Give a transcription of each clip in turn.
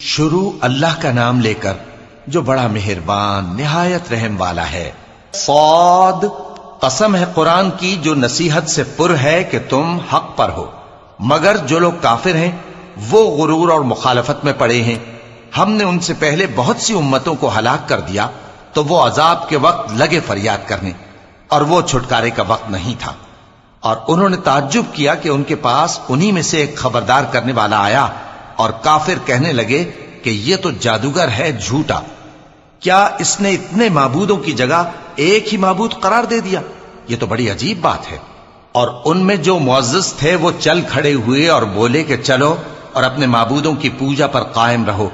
شروع اللہ کا نام لے کر جو بڑا مہربان نہایت رحم والا ہے۔ صاد، قسم ہے قرآن کی جو نصیحت سے پر ہے کہ تم حق پر ہو، مگر جو لوگ کافر ہیں وہ غرور اور مخالفت میں پڑے ہیں۔ ہم نے ان سے پہلے بہت سی امتوں کو ہلاک کر دیا تو وہ عذاب کے وقت لگے فریاد کرنے، اور وہ چھٹکارے کا وقت نہیں تھا۔ اور انہوں نے تعجب کیا کہ ان کے پاس انہی میں سے ایک خبردار کرنے والا آیا، اور کافر کہنے لگے کہ یہ تو جادوگر ہے جھوٹا، کیا اس نے اتنے معبودوں کی جگہ ایک ہی معبود قرار دے دیا؟ یہ تو بڑی عجیب بات ہے۔ اور ان میں جو معزز تھے وہ چل کھڑے ہوئے اور بولے کہ چلو اور اپنے معبودوں کی پوجا پر قائم رہو،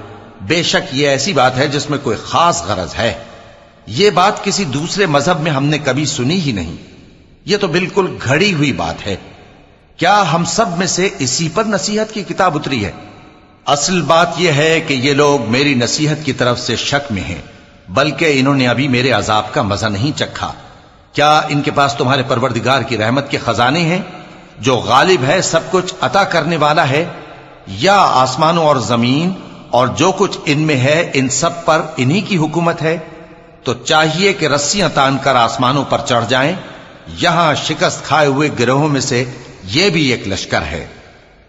بے شک یہ ایسی بات ہے جس میں کوئی خاص غرض ہے۔ یہ بات کسی دوسرے مذہب میں ہم نے کبھی سنی ہی نہیں، یہ تو بالکل گھڑی ہوئی بات ہے۔ کیا ہم سب میں سے اسی پر نصیحت کی کتاب اتری ہے؟ اصل بات یہ ہے کہ یہ لوگ میری نصیحت کی طرف سے شک میں ہیں، بلکہ انہوں نے ابھی میرے عذاب کا مزہ نہیں چکھا۔ کیا ان کے پاس تمہارے پروردگار کی رحمت کے خزانے ہیں جو غالب ہے، سب کچھ عطا کرنے والا ہے؟ یا آسمانوں اور زمین اور جو کچھ ان میں ہے ان سب پر انہی کی حکومت ہے؟ تو چاہیے کہ رسیاں تان کر آسمانوں پر چڑھ جائیں۔ یہاں شکست کھائے ہوئے گروہوں میں سے یہ بھی ایک لشکر ہے۔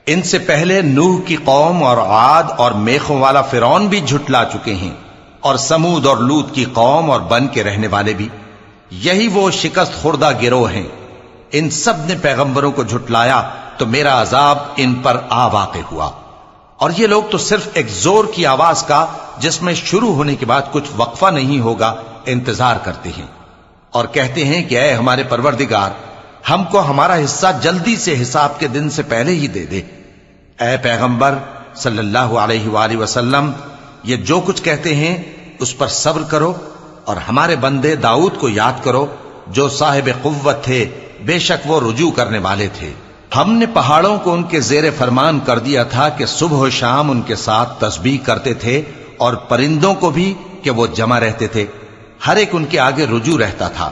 ان سے پہلے نوح کی قوم اور عاد اور میخوں والا فرعون بھی جھٹلا چکے ہیں، اور سمود اور لوط کی قوم اور بن کے رہنے والے بھی، یہی وہ شکست خوردہ گروہ ہیں۔ ان سب نے پیغمبروں کو جھٹلایا تو میرا عذاب ان پر آ واقع ہوا، اور یہ لوگ تو صرف ایک زور کی آواز کا جس میں شروع ہونے کے بعد کچھ وقفہ نہیں ہوگا انتظار کرتے ہیں، اور کہتے ہیں کہ اے ہمارے پروردگار، ہم کو ہمارا حصہ جلدی سے حساب کے دن سے پہلے ہی دے دے۔ اے پیغمبر صلی اللہ علیہ وآلہ وسلم، یہ جو کچھ کہتے ہیں اس پر صبر کرو، اور ہمارے بندے داؤد کو یاد کرو جو صاحب قوت تھے، بے شک وہ رجوع کرنے والے تھے۔ ہم نے پہاڑوں کو ان کے زیر فرمان کر دیا تھا کہ صبح و شام ان کے ساتھ تسبیح کرتے تھے، اور پرندوں کو بھی کہ وہ جمع رہتے تھے، ہر ایک ان کے آگے رجوع رہتا تھا۔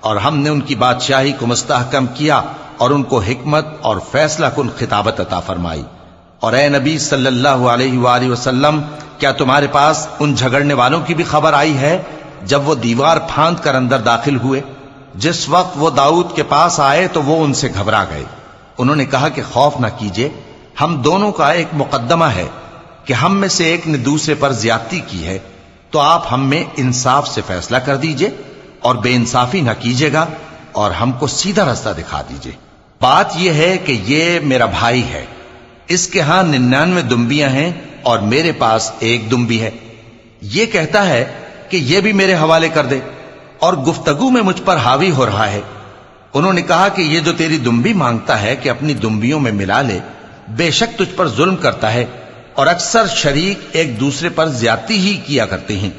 اور ہم نے ان کی بادشاہی کو مستحکم کیا اور ان کو حکمت اور فیصلہ کن خطابت عطا فرمائی۔ اور اے نبی صلی اللہ علیہ وآلہ وسلم، کیا تمہارے پاس ان جھگڑنے والوں کی بھی خبر آئی ہے جب وہ دیوار پھاند کر اندر داخل ہوئے؟ جس وقت وہ داؤد کے پاس آئے تو وہ ان سے گھبرا گئے۔ انہوں نے کہا کہ خوف نہ کیجیے، ہم دونوں کا ایک مقدمہ ہے کہ ہم میں سے ایک نے دوسرے پر زیادتی کی ہے، تو آپ ہم میں انصاف سے فیصلہ کر دیجئے اور بے انصافی نہ کیجیے گا، اور ہم کو سیدھا رستہ دکھا دیجئے۔ بات یہ ہے کہ یہ میرا بھائی ہے، اس کے ہاں 99 دمبیاں ہیں اور میرے پاس ایک دمبی ہے۔ یہ کہتا ہے کہ یہ بھی میرے حوالے کر دے، اور گفتگو میں مجھ پر حاوی ہو رہا ہے۔ انہوں نے کہا کہ یہ جو تیری دمبی مانگتا ہے کہ اپنی دمبیوں میں ملا لے، بے شک تجھ پر ظلم کرتا ہے، اور اکثر شریک ایک دوسرے پر زیادتی ہی کیا کرتے ہیں۔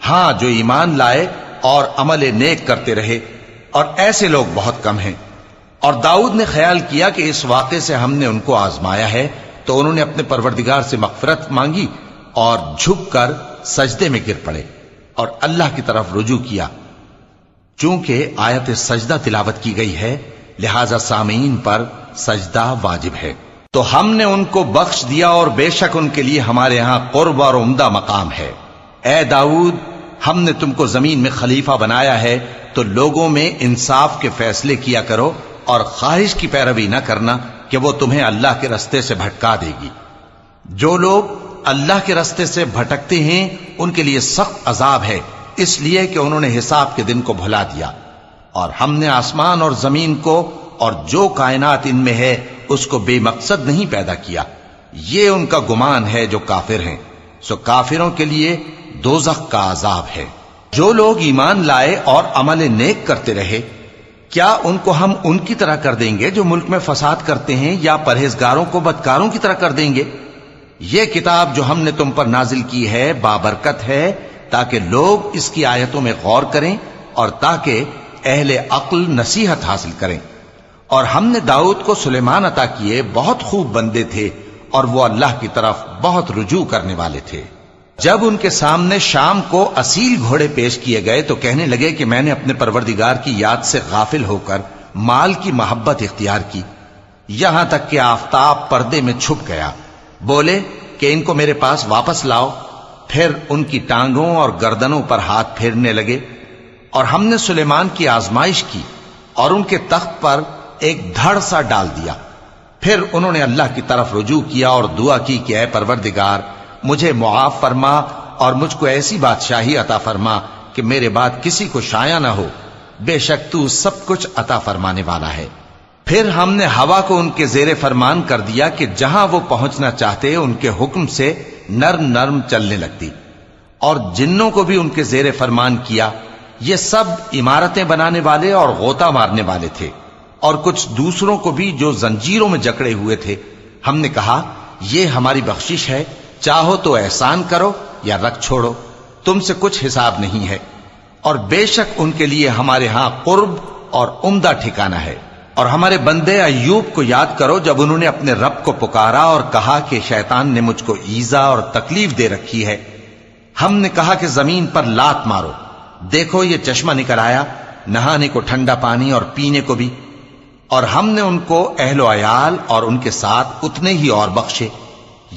ہاں، جو ایمان لائے اور عمل نیک کرتے رہے، اور ایسے لوگ بہت کم ہیں۔ اور داؤد نے خیال کیا کہ اس واقعے سے ہم نے ان کو آزمایا ہے، تو انہوں نے اپنے پروردگار سے مغفرت مانگی اور جھک کر سجدے میں گر پڑے اور اللہ کی طرف رجوع کیا۔ چونکہ آیت سجدہ تلاوت کی گئی ہے، لہذا سامعین پر سجدہ واجب ہے۔ تو ہم نے ان کو بخش دیا، اور بے شک ان کے لیے ہمارے ہاں قرب اور عمدہ مقام ہے۔ اے داؤد، ہم نے تم کو زمین میں خلیفہ بنایا ہے، تو لوگوں میں انصاف کے فیصلے کیا کرو، اور خواہش کی پیروی نہ کرنا کہ وہ تمہیں اللہ کے رستے سے بھٹکا دے گی۔ جو لوگ اللہ کے رستے سے بھٹکتے ہیں ان کے لیے سخت عذاب ہے، اس لیے کہ انہوں نے حساب کے دن کو بھلا دیا۔ اور ہم نے آسمان اور زمین کو اور جو کائنات ان میں ہے اس کو بے مقصد نہیں پیدا کیا، یہ ان کا گمان ہے جو کافر ہیں، سو کافروں کے لیے دوزخ کا عذاب ہے۔ جو لوگ ایمان لائے اور عمل نیک کرتے رہے، کیا ان کو ہم ان کی طرح کر دیں گے جو ملک میں فساد کرتے ہیں، یا پرہیزگاروں کو بدکاروں کی طرح کر دیں گے؟ یہ کتاب جو ہم نے تم پر نازل کی ہے بابرکت ہے، تاکہ لوگ اس کی آیتوں میں غور کریں اور تاکہ اہل عقل نصیحت حاصل کریں۔ اور ہم نے داؤد کو سلیمان عطا کیے، بہت خوب بندے تھے، اور وہ اللہ کی طرف بہت رجوع کرنے والے تھے۔ جب ان کے سامنے شام کو اصیل گھوڑے پیش کیے گئے تو کہنے لگے کہ میں نے اپنے پروردگار کی یاد سے غافل ہو کر مال کی محبت اختیار کی، یہاں تک کہ آفتاب پردے میں چھپ گیا۔ بولے کہ ان کو میرے پاس واپس لاؤ۔ پھر ان کی ٹانگوں اور گردنوں پر ہاتھ پھیرنے لگے، اور ہم نے سلیمان کی آزمائش کی اور ان کے تخت پر ایک دھڑ سا ڈال دیا۔ پھر انہوں نے اللہ کی طرف رجوع کیا اور دعا کی کہ اے پروردگار، مجھے معاف فرما اور مجھ کو ایسی بادشاہی عطا فرما کہ میرے بعد کسی کو شایع نہ ہو، بے شک تو سب کچھ عطا فرمانے والا ہے۔ پھر ہم نے ہوا کو ان کے زیر فرمان کر دیا کہ جہاں وہ پہنچنا چاہتے ان کے حکم سے نرم نرم چلنے لگتی، اور جنوں کو بھی ان کے زیر فرمان کیا۔ یہ سب عمارتیں بنانے والے اور غوطہ مارنے والے تھے، اور کچھ دوسروں کو بھی جو زنجیروں میں جکڑے ہوئے تھے۔ ہم نے کہا یہ ہماری بخشش ہے، چاہو تو احسان کرو یا رکھ چھوڑو، تم سے کچھ حساب نہیں ہے، اور بے شک ان کے لیے ہمارے ہاں قرب اور عمدہ ٹھکانہ ہے۔ اور ہمارے بندے ایوب کو یاد کرو جب انہوں نے اپنے رب کو پکارا اور کہا کہ شیطان نے مجھ کو ایذا اور تکلیف دے رکھی ہے۔ ہم نے کہا کہ زمین پر لات مارو، دیکھو یہ چشمہ نکل آیا، نہانے کو ٹھنڈا پانی اور پینے کو بھی، اور ہم نے ان کو اہل و عیال اور ان کے ساتھ اتنے ہی اور بخشے۔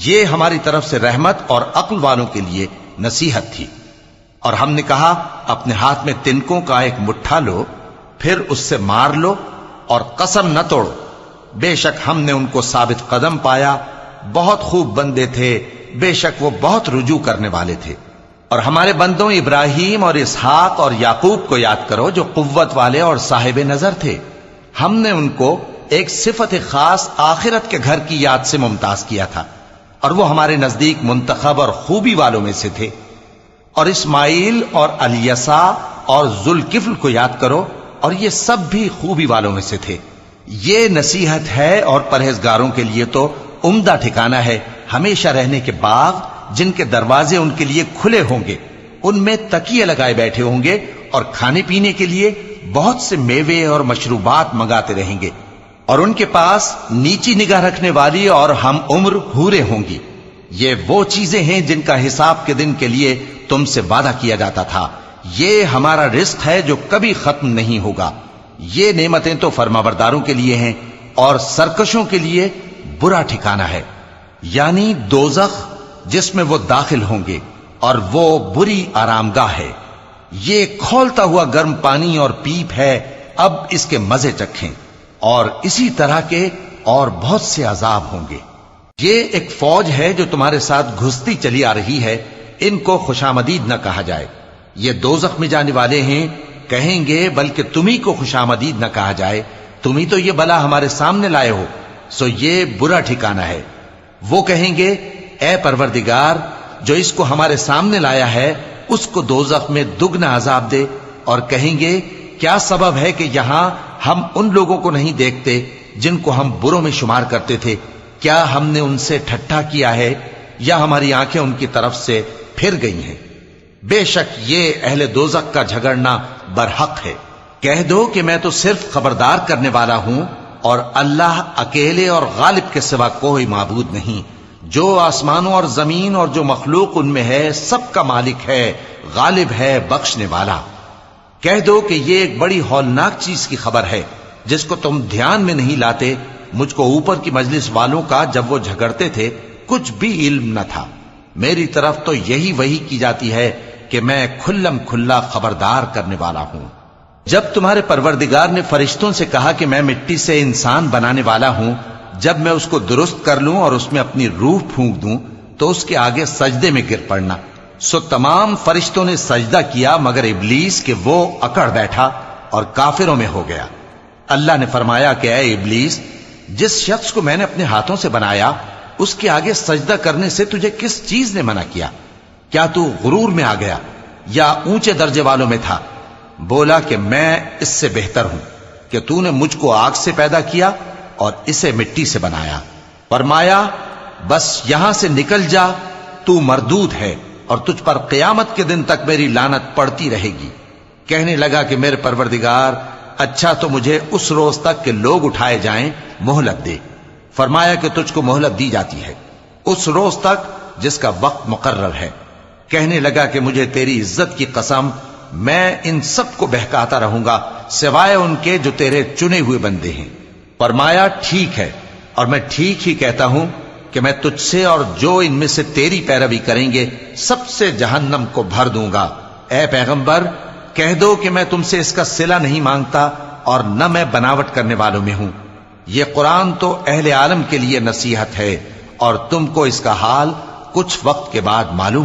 یہ ہماری طرف سے رحمت اور عقل والوں کے لیے نصیحت تھی۔ اور ہم نے کہا اپنے ہاتھ میں تنکوں کا ایک مٹھا لو، پھر اس سے مار لو اور قسم نہ توڑو، بے شک ہم نے ان کو ثابت قدم پایا، بہت خوب بندے تھے، بے شک وہ بہت رجوع کرنے والے تھے۔ اور ہمارے بندوں ابراہیم اور اسحاق اور یعقوب کو یاد کرو جو قوت والے اور صاحب نظر تھے۔ ہم نے ان کو ایک صفت خاص آخرت کے گھر کی یاد سے ممتاز کیا تھا، اور وہ ہمارے نزدیک منتخب اور خوبی والوں میں سے تھے۔ اور اسماعیل اور الیسع اور ذوالکفل کو یاد کرو، اور یہ سب بھی خوبی والوں میں سے تھے۔ یہ نصیحت ہے اور پرہیزگاروں کے لیے تو عمدہ ٹھکانہ ہے، ہمیشہ رہنے کے باغ جن کے دروازے ان کے لیے کھلے ہوں گے، ان میں تکیے لگائے بیٹھے ہوں گے، اور کھانے پینے کے لیے بہت سے میوے اور مشروبات منگاتے رہیں گے، اور ان کے پاس نیچی نگاہ رکھنے والی اور ہم عمر حوریں ہوں گی۔ یہ وہ چیزیں ہیں جن کا حساب کے دن کے لیے تم سے وعدہ کیا جاتا تھا، یہ ہمارا رزق ہے جو کبھی ختم نہیں ہوگا۔ یہ نعمتیں تو فرمانبرداروں کے لیے ہیں، اور سرکشوں کے لیے برا ٹھکانہ ہے، یعنی دوزخ جس میں وہ داخل ہوں گے، اور وہ بری آرامگاہ ہے۔ یہ کھولتا ہوا گرم پانی اور پیپ ہے، اب اس کے مزے چکھیں، اور اسی طرح کے اور بہت سے عذاب ہوں گے۔ یہ ایک فوج ہے جو تمہارے ساتھ گھستی چلی آ رہی ہے، ان کو خوشامدید نہ کہا جائے۔ یہ دوزخ میں جانے والے ہیں، کہیں گے بلکہ تمہیں کو خوشامدید نہ کہا جائے، تمہیں تو یہ بلا ہمارے سامنے لائے ہو، سو یہ برا ٹھکانہ ہے۔ وہ کہیں گے اے پروردگار، جو اس کو ہمارے سامنے لایا ہے اس کو دوزخ میں دگنا عذاب دے، اور کہیں گے کیا سبب ہے کہ یہاں ہم ان لوگوں کو نہیں دیکھتے جن کو ہم بروں میں شمار کرتے تھے؟ کیا ہم نے ان سے ٹھٹھا کیا ہے، یا ہماری آنکھیں ان کی طرف سے پھر گئی ہیں؟ بے شک یہ اہل دوزخ کا جھگڑنا برحق ہے۔ کہہ دو کہ میں تو صرف خبردار کرنے والا ہوں، اور اللہ اکیلے اور غالب کے سوا کوئی معبود نہیں۔ جو آسمانوں اور زمین اور جو مخلوق ان میں ہے سب کا مالک ہے، غالب ہے، بخشنے والا۔ کہہ دو کہ یہ ایک بڑی ہولناک چیز کی خبر ہے جس کو تم دھیان میں نہیں لاتے۔ مجھ کو اوپر کی مجلس والوں کا جب وہ جھگڑتے تھے کچھ بھی علم نہ تھا، میری طرف تو یہی وحی کی جاتی ہے کہ میں کھلم کھلا خبردار کرنے والا ہوں۔ جب تمہارے پروردگار نے فرشتوں سے کہا کہ میں مٹی سے انسان بنانے والا ہوں، جب میں اس کو درست کر لوں اور اس میں اپنی روح پھونک دوں تو اس کے آگے سجدے میں گر پڑنا، سو تمام فرشتوں نے سجدہ کیا مگر ابلیس کہ وہ اکڑ بیٹھا اور کافروں میں ہو گیا۔ اللہ نے فرمایا کہ اے ابلیس، جس شخص کو میں نے اپنے ہاتھوں سے بنایا اس کے آگے سجدہ کرنے سے تجھے کس چیز نے منع کیا؟ کیا تو غرور میں آ گیا یا اونچے درجے والوں میں تھا؟ بولا کہ میں اس سے بہتر ہوں کہ تو نے مجھ کو آگ سے پیدا کیا اور اسے مٹی سے بنایا۔ فرمایا بس یہاں سے نکل جا، تو مردود ہے اور تجھ پر قیامت کے دن تک میری لعنت پڑتی رہے گی۔ کہنے لگا کہ میرے پروردگار، اچھا تو مجھے اس روز تک کہ لوگ اٹھائے جائیں مہلت دے۔ فرمایا کہ تجھ کو مہلت دی جاتی ہے اس روز تک جس کا وقت مقرر ہے۔ کہنے لگا کہ مجھے تیری عزت کی قسم، میں ان سب کو بہکاتا رہوں گا سوائے ان کے جو تیرے چنے ہوئے بندے ہیں۔ فرمایا ٹھیک ہے، اور میں ٹھیک ہی کہتا ہوں کہ میں تجھ سے اور جو ان میں سے تیری پیروی کریں گے سب سے جہنم کو بھر دوں گا۔ اے پیغمبر کہہ دو کہ میں تم سے اس کا صلہ نہیں مانگتا اور نہ میں بناوٹ کرنے والوں میں ہوں۔ یہ قرآن تو اہل عالم کے لیے نصیحت ہے اور تم کو اس کا حال کچھ وقت کے بعد معلوم